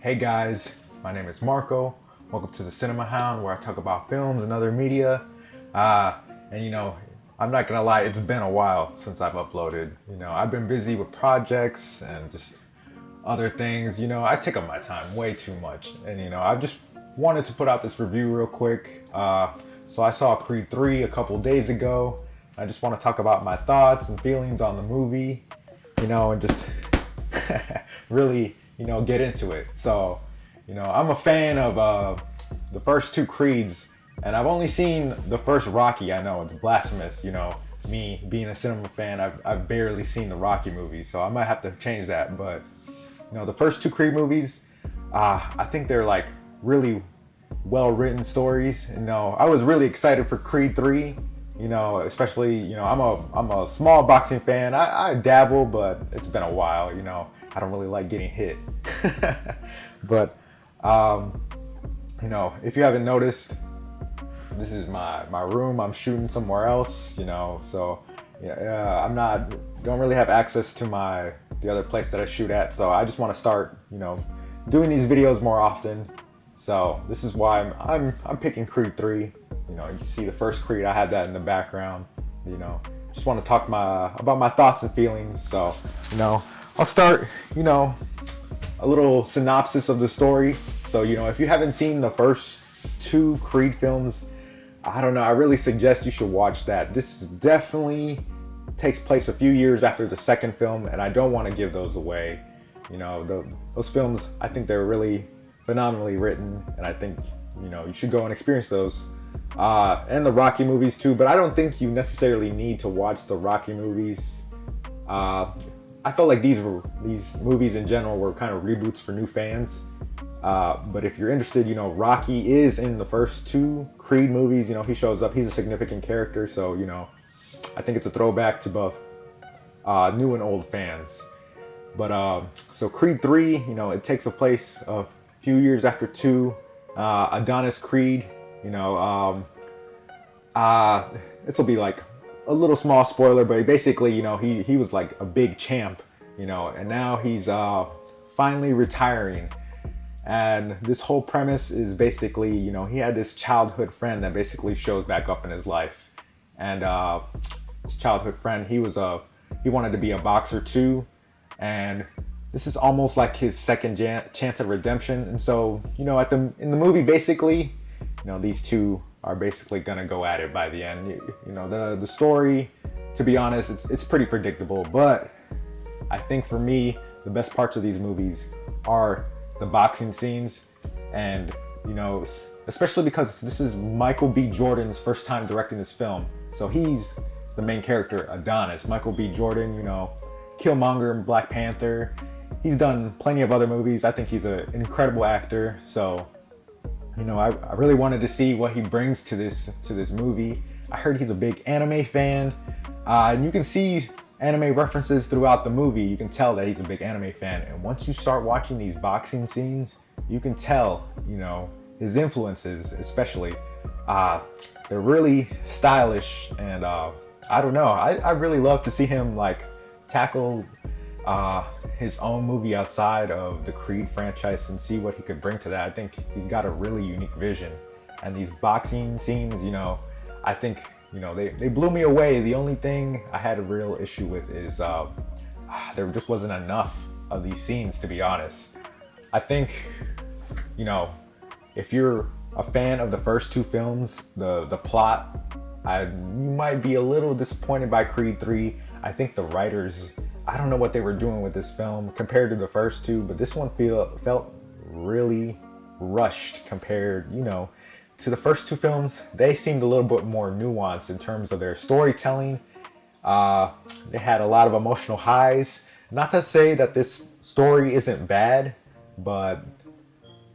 Hey guys, my name is Marco. Welcome to the Cinema Hound, where I talk about films and other media. And I'm not gonna lie, it's been a while since I've uploaded. I've been busy with projects and just other things. I take up my time way too much. And I just wanted to put out this review real quick. So I saw Creed 3 a couple days ago. I just want to talk about my thoughts and feelings on the movie, and just really, get into it. So, I'm a fan of the first two Creeds, and I've only seen the first Rocky. I know it's blasphemous, me being a cinema fan, I've barely seen the Rocky movies, so I might have to change that. But, the first two Creed movies, I think they're like really well-written stories. I was really excited for Creed 3. Especially, I'm a small boxing fan. I dabble, but it's been a while. I don't really like getting hit. But, if you haven't noticed, this is my room. I'm shooting somewhere else, so don't really have access to the other place that I shoot at. So I just want to start, doing these videos more often. So this is why I'm picking Creed 3. You can see the first Creed, I had that in the background. Just want to talk about my thoughts and feelings. So, I'll start, a little synopsis of the story. So, if you haven't seen the first two Creed films, I don't know, I really suggest you should watch that. This definitely takes place a few years after the second film, and I don't want to give those away. Those films, I think they're really phenomenally written, and I think, you should go and experience those. And the Rocky movies too, but I don't think you necessarily need to watch the Rocky movies. I felt like these movies in general were kind of reboots for new fans. But if you're interested, Rocky is in the first two Creed movies. He shows up, he's a significant character. So, I think it's a throwback to both new and old fans. But so Creed 3, it takes place a few years after 2. Adonis Creed, this will be like a little small spoiler, but basically, he was like a big champ, and now he's finally retiring. And this whole premise is basically, he had this childhood friend that basically shows back up in his life. And his childhood friend, he wanted to be a boxer too. And this is almost like his second chance at redemption. And so, in the movie, basically, these two are basically gonna go at it by the end. The story, to be honest, it's pretty predictable. But I think for me, the best parts of these movies are the boxing scenes. And, especially because this is Michael B. Jordan's first time directing this film. So he's the main character, Adonis. Michael B. Jordan, Killmonger in Black Panther. He's done plenty of other movies. I think he's an incredible actor. So, I really wanted to see what he brings to this movie. I heard he's a big anime fan. And you can see anime references throughout the movie. You can tell that he's a big anime fan. And once you start watching these boxing scenes, you can tell, his influences, especially, they're really stylish. And I don't know, I really love to see him tackle his own movie outside of the Creed franchise and see what he could bring to that. I think he's got a really unique vision. And these boxing scenes, I think, they blew me away. The only thing I had a real issue with is there just wasn't enough of these scenes, to be honest. I think, if you're a fan of the first two films, the plot, you might be a little disappointed by Creed 3. I think the writers, I don't know what they were doing with this film compared to the first two, but this one felt really rushed compared, to the first two films. They seemed a little bit more nuanced in terms of their storytelling. They had a lot of emotional highs. Not to say that this story isn't bad, but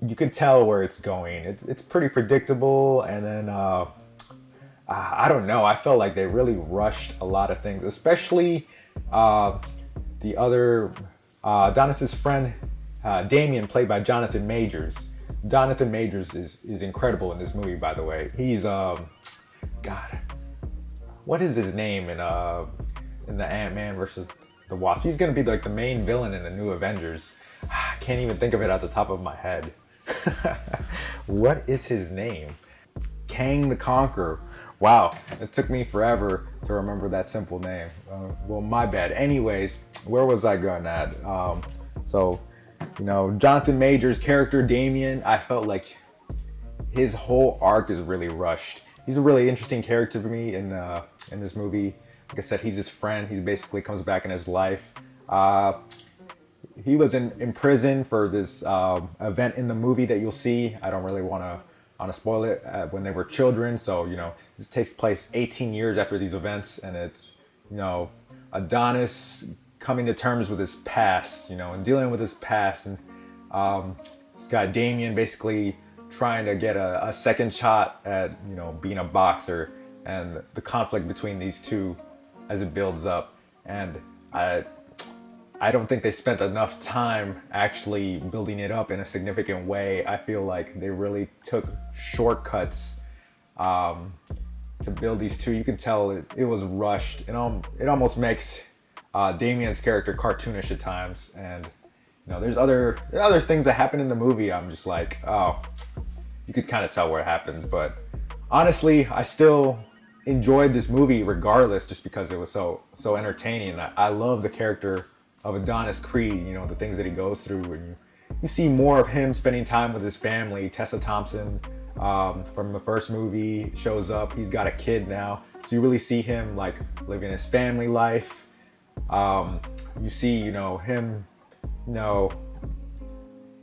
you can tell where it's going. It's pretty predictable, and then I don't know. I felt like they really rushed a lot of things, especially the other Adonis's friend, Damien, played by Jonathan Majors. Jonathan Majors is incredible in this movie, by the way. He's God, what is his name in the Ant-Man versus the Wasp? He's gonna be like the main villain in the new Avengers. I can't even think of it at the top of my head. What is his name? Kang the Conqueror. Wow, it took me forever to remember that simple name. Well, my bad. Anyways, where was I going at? So, Jonathan Majors' character, Damien, I felt like his whole arc is really rushed. He's a really interesting character to me in this movie. Like I said, he's his friend. He basically comes back in his life. He was in prison for this event in the movie that you'll see. I don't really want to spoil it, when they were children. So, this takes place 18 years after these events, and it's, Adonis coming to terms with his past, and dealing with his past. And this guy Damien basically trying to get a second shot at, being a boxer, and the conflict between these two as it builds up. And I don't think they spent enough time actually building it up in a significant way. I feel like they really took shortcuts to build these two. You can tell it was rushed. It almost makes Damien's character cartoonish at times. And there's other things that happen in the movie. I'm just like, oh, you could kind of tell where it happens. But honestly, I still enjoyed this movie regardless, just because it was so entertaining. And I love the character of Adonis Creed, the things that he goes through, and you see more of him spending time with his family. Tessa Thompson from the first movie shows up. He's got a kid now, so you really see him like living his family life. You see, him,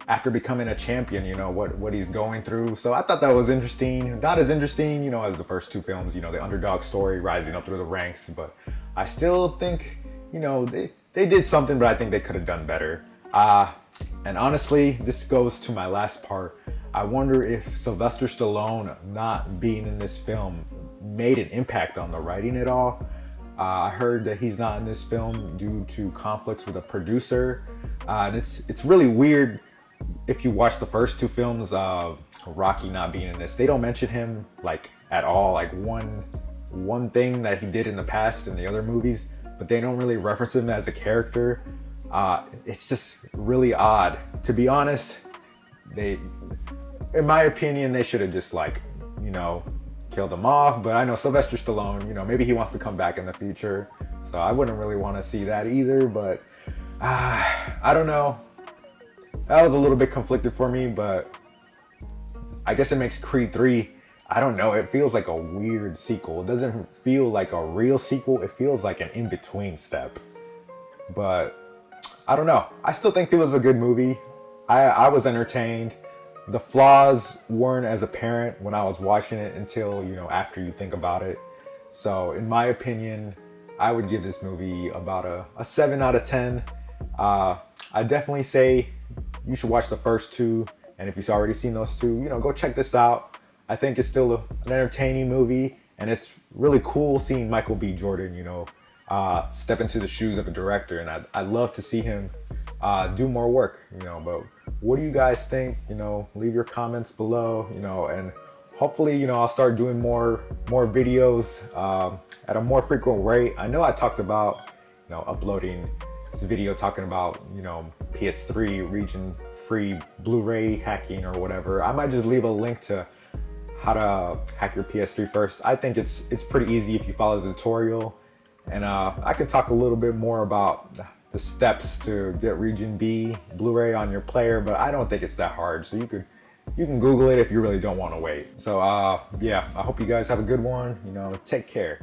after becoming a champion, what he's going through. So I thought that was interesting. Not as interesting, as the first two films, the underdog story rising up through the ranks, but I still think, they did something, but I think they could have done better. And honestly, this goes to my last part. I wonder if Sylvester Stallone not being in this film made an impact on the writing at all. I heard that he's not in this film due to conflicts with a producer. And it's really weird if you watch the first two films, Rocky not being in this. They don't mention him like at all, like one thing that he did in the past in the other movies, but they don't really reference him as a character. It's just really odd. To be honest, in my opinion, they should have just killed him off. But I know Sylvester Stallone, maybe he wants to come back in the future, so I wouldn't really want to see that either. But I don't know. That was a little bit conflicted for me, but I guess it makes Creed 3, I don't know, it feels like a weird sequel. It doesn't feel like a real sequel. It feels like an in-between step. But I don't know. I still think it was a good movie. I was entertained. The flaws weren't as apparent when I was watching it until, after you think about it. So in my opinion, I would give this movie about a 7 out of 10. I definitely say you should watch the first two. And if you've already seen those two, go check this out. I think it's still an entertaining movie, and it's really cool seeing Michael B. Jordan, step into the shoes of a director, and I'd love to see him do more work, but what do you guys think? Leave your comments below, and hopefully, I'll start doing more videos at a more frequent rate. I know I talked about, uploading this video talking about, PS3 region free Blu-ray hacking or whatever. I might just leave a link to how to hack your PS3 first. I think it's pretty easy if you follow the tutorial. And I could talk a little bit more about the steps to get Region B Blu-ray on your player, but I don't think it's that hard. So you can Google it if you really don't want to wait. So yeah, I hope you guys have a good one. Take care.